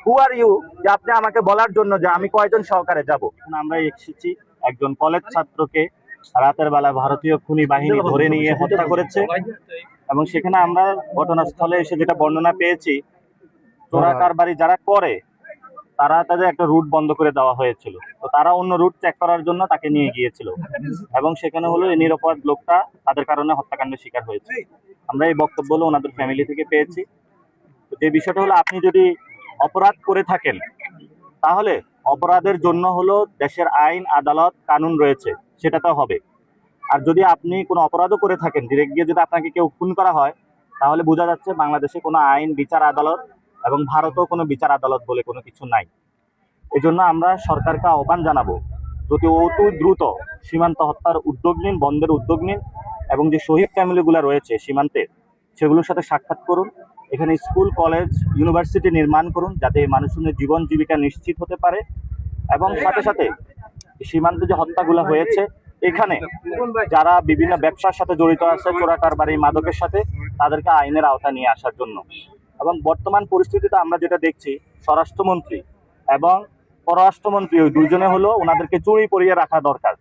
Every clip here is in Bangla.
হু আর ইউ যে আপনি আমাকে বলার জন্য যে আমি কয়জন সহকারে যাব? আমরা এসেছি একজন কলেজ ছাত্রকে রাতের বেলা ভারতীয় খুনি বাহিনী ধরে নিয়ে হত্যা করেছে, এবং সেখানে আমরা ঘটনাস্থলে এসে যেটা বর্ণনা পেয়েছি, চোরা কারবারি যারা করে তারা তাদের একটা রুট বন্ধ করে দেওয়া হয়েছিল, তো তারা অন্য রুট চেক করার জন্য তাকে নিয়ে গিয়েছিল, এবং সেখানে হলো এই নিরাপদ লোকটা তাদের কারণে হত্যাকাণ্ডের শিকার হয়েছে। আমরা এই বক্তব্য হলো ওনাদের ফ্যামিলি থেকে পেয়েছি। তো যে বিষয়টা হলো, আপনি যদি অপরাধ করে থাকেন তাহলে অপরাধের জন্য হলো দেশের আইন আদালত কানুন রয়েছে, সেটা তো হবে। আর যদি আপনি কোনো অপরাধও করে থাকেন, ডিরেক্ট গিয়ে যদি আপনাকে কেউ খুন করা হয়, তাহলে বোঝা যাচ্ছে বাংলাদেশে কোনো আইন বিচার আদালত এবং ভারতেও কোনো বিচার আদালত বলে কোনো কিছু নাই। এই জন্য আমরা সরকারকে আহ্বান জানাবো, যদি অতি দ্রুত সীমান্ত হত্যার উদ্যোগ নিন, বন্ধের উদ্যোগ নিন, এবং যে শহীদ ফ্যামিলিগুলো রয়েছে সীমান্তে সেগুলোর সাথে সাক্ষাৎ করুন, এখানে স্কুল কলেজ ইউনিভার্সিটি নির্মাণ করুন, যাতে মানুষের জীবন জীবিকা নিশ্চিত হতে পারে। এবং সাথে সাথে সীমান্তে যে হত্যাগুলো হয়েছে, এখানে যারা বিভিন্ন ব্যবসার সাথে জড়িত আছে, চোরা কারবারি মাদকের সাথে, তাদেরকে আইনের আওতা নিয়ে আসার জন্য। এবং বর্তমান পরিস্থিতিতে আমরা যেটা দেখছি, স্বরাষ্ট্রমন্ত্রী এবং পররাষ্ট্রমন্ত্রী ওই দুইজনে হলো ওনাদেরকে চুরি পরিয়ে রাখা দরকার।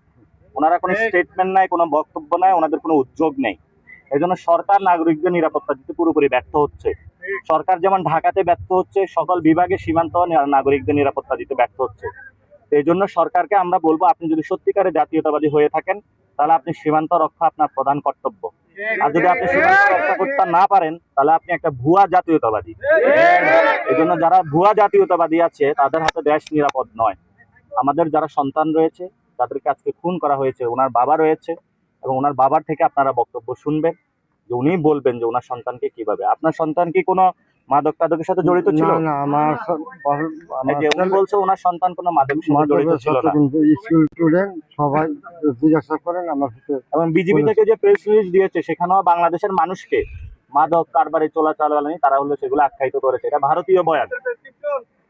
ওনারা কোনো স্টেটমেন্ট নাই, কোনো বক্তব্য নাই, ওনাদের কোনো উদ্যোগ নেই। এই জন্য সরকার নাগরিকদের নিরাপত্তা দিতে পুরোপুরি ব্যর্থ হচ্ছে। সরকার যেমন ঢাকাতে ব্যর্থ হচ্ছে, সকল বিভাগে সীমান্ত নাগরিকদের নিরাপত্তা দিতে ব্যর্থ হচ্ছে। এই জন্য সরকারকে আমরা বলবো, আপনি যদি সত্যিকারের জাতীয়তাবাদী হয়ে থাকেন তাহলে আপনি সীমান্ত রক্ষা আপনার প্রধান কর্তব্য। আর যদি আপনি সীমান্ত রক্ষা করতে না পারেন তাহলে আপনি একটা ভুয়া জাতীয়তাবাদী। এই জন্য যারা ভুয়া জাতীয়তাবাদী আছে তাদের হাতে দেশ নিরাপদ নয়। আমাদের যারা সন্তান রয়েছে তাদেরকে আজকে খুন করা হয়েছে, ওনার বাবা রয়েছে, এবং ওনার বাবার থেকে আপনারা বক্তব্য শুনবেন, যে উনি বলবেন যে ওনার সন্তানকে কিভাবে। আপনার সন্তান কি কোনো মাদক টাদকের সাথে জড়িত ছিল? না, আমার যে উনি বলছে ওনার সন্তান কোনো মাদকের সাথে জড়িত ছিল না। স্কুল স্টুডেন্ট সবাই জিজ্ঞাসা করেন আমার সাথে। এবং বিজেপি থেকে যে প্রেস রিলিজ দিয়েছে সেখানেও বাংলাদেশের মানুষকে মাদক কারবারি চোরাচালানি তারা হলো সেগুলো আখ্যায়িত করেছে, এটা ভারতীয় বয়ান।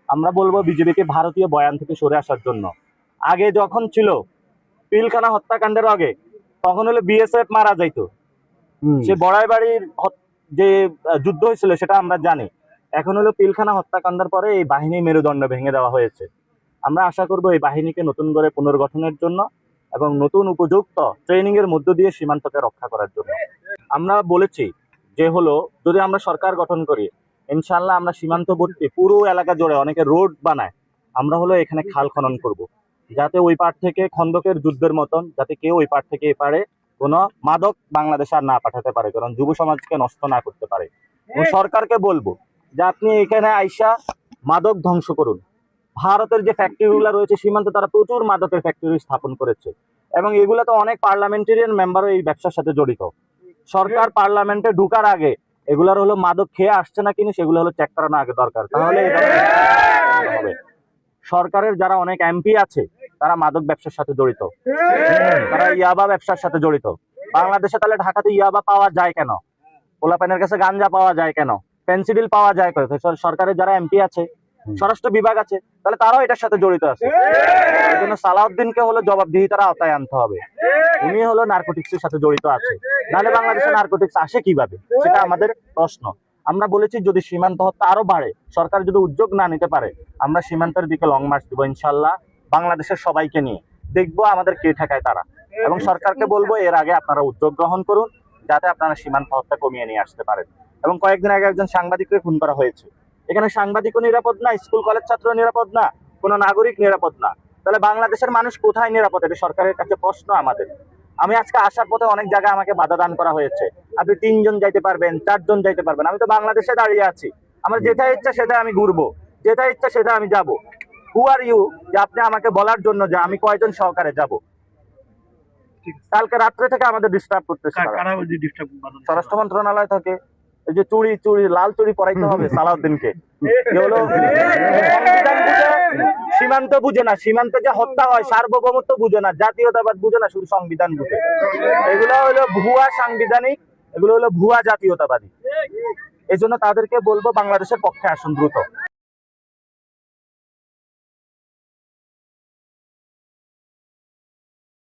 আমরা বলবো বিজেপিকে ভারতীয় বয়ান থেকে সরে আসার জন্য। আগে যখন ছিল পিলখানা হত্যাকাণ্ডের আগে, তখন হলো বিএসএফ মারা যাইতো, সে বড়াই বাড়ির যে যুদ্ধ হয়েছিল সেটা আমরা জানি। এখন হলো পিলখানা হত্যাকাণ্ডের পরে এই বাহিনী মেরুদণ্ড ভেঙে দেওয়া হয়েছে। আমরা আশা করব এই বাহিনীকে নতুন করে পুনর্গঠনের জন্য এবং নতুন উপযুক্ত ট্রেনিং এর মধ্য দিয়ে সীমান্তকে রক্ষা করার জন্য। আমরা বলেছি যে হলো যদি আমরা সরকার গঠন করি, ইনশাল্লাহ আমরা সীমান্তবর্তী পুরো এলাকা জুড়ে অনেকে রোড বানায়, আমরা হলো এখানে খাল খনন করব, যাতে ওই পার থেকে খন্দকের যুদ্ধের মতন যাতে কেউ ওই পার থেকে এপারে কোনো মাদক বাংলাদেশে আর না পাঠাতে পারে, কারণ যুব সমাজকে নষ্ট না করতে পারে। এবং সরকারকে বলবো যে আপনি এখানে আইসা মাদক ধ্বংস করুন। ভারতের যে ফ্যাক্টরিগুলো রয়েছে সীমান্তে, তারা প্রচুর মাদকের ফ্যাক্টরি স্থাপন করেছে, এবং এগুলো তো অনেক পার্লামেন্টারিয়ান মেম্বারও এই ব্যবসার সাথে জড়িত। সরকার পার্লামেন্টে ঢুকার আগে এগুলার হলো মাদক খেয়ে আসছে না কিনা সেগুলো হলো চেক করানো আগে দরকার, তাহলে হবে। সরকারের যারা অনেক এমপি আছে তারা মাদক ব্যবসার সাথে জড়িত, তারা ইয়াবা ব্যবসার সাথে জড়িত। বাংলাদেশে তাহলে ঢাকাতে ইয়াবা পাওয়া যায় কেন? পোলাপানের কাছে গাঞ্জা পাওয়া যায় কেন? ফেন্সিডিল পাওয়া যায় কেন? সরকারের যারা এমপি আছে, স্বরাষ্ট্র বিভাগ আছে, তাহলে তারাও এটার সাথে জড়িত আছে। এই জন্য সালাউদ্দিনকে হলো জবাবদিহিতার আওতায় আনতে হবে। উনি হলো নার্কোটিক্সের সাথে জড়িত আছে, নাহলে বাংলাদেশে নার্কোটিক্স আসে কিভাবে, সেটা আমাদের প্রশ্ন। আমরা বলেছি যদি সীমান্ত হত্যা আরো বাড়ে, সরকার যদি উদ্যোগ না নিতে পারে, আমরা সীমান্তের দিকে লং মার্চ দিব ইনশাল্লাহ, বাংলাদেশের সবাইকে নিয়ে দেখবো আমাদের কে ঠেকায় তারা। এবং সরকারকে বলবো এর আগে আপনারা উদ্যোগ গ্রহণ করুন, যাতে আপনারা সীমান্ত হত্যা কমিয়ে নিয়ে আসতে পারেন। এবং কয়েকদিন আগে একজন সাংবাদিককে খুন করা হয়েছে, এখানে সাংবাদিকও নিরাপদ না, স্কুল কলেজ ছাত্র নিরাপদ না, কোনো নাগরিক নিরাপদ না, তাহলে বাংলাদেশের মানুষ কোথায় নিরাপদ? এটা সরকারের কাছে প্রশ্ন আমাদের। আমি আজকে আসার পথে অনেক জায়গায় আমাকে বাধা দান করা হয়েছে, আপনি 3 জন যাইতে পারবেন, 4 জন যাইতে পারবেন। আমি তো বাংলাদেশে দাঁড়িয়ে আছি, আমার যেটা ইচ্ছা সেটা আমি ঘুরবো, যেটা ইচ্ছা সেটা আমি যাব। হু আর ইউ যে আপনি আমাকে বলার জন্য যে আমি কয়জন সহকারে যাব? কালকে রাত্রে থেকে আমাদের ডিস্টার্ব করতেছে স্বরাষ্ট্র মন্ত্রণালয় থেকে। এই যে চুরি চুরি লাল চুরি পরাইতে হবে সালাউদ্দিনকে, সীমান্ত বুঝে না, সীমান্তে যে হত্যা হয় সার্বভৌমত্ব বুঝে না, জাতীয়তাবাদ বুঝে না, শুধু সংবিধান বুঝে। এগুলো হলো ভুয়া সাংবিধানিক, এগুলো হলো ভুয়া জাতীয়তাবাদী। এই জন্য তাদেরকে বলবো বাংলাদেশের পক্ষে আসুন দ্রুত।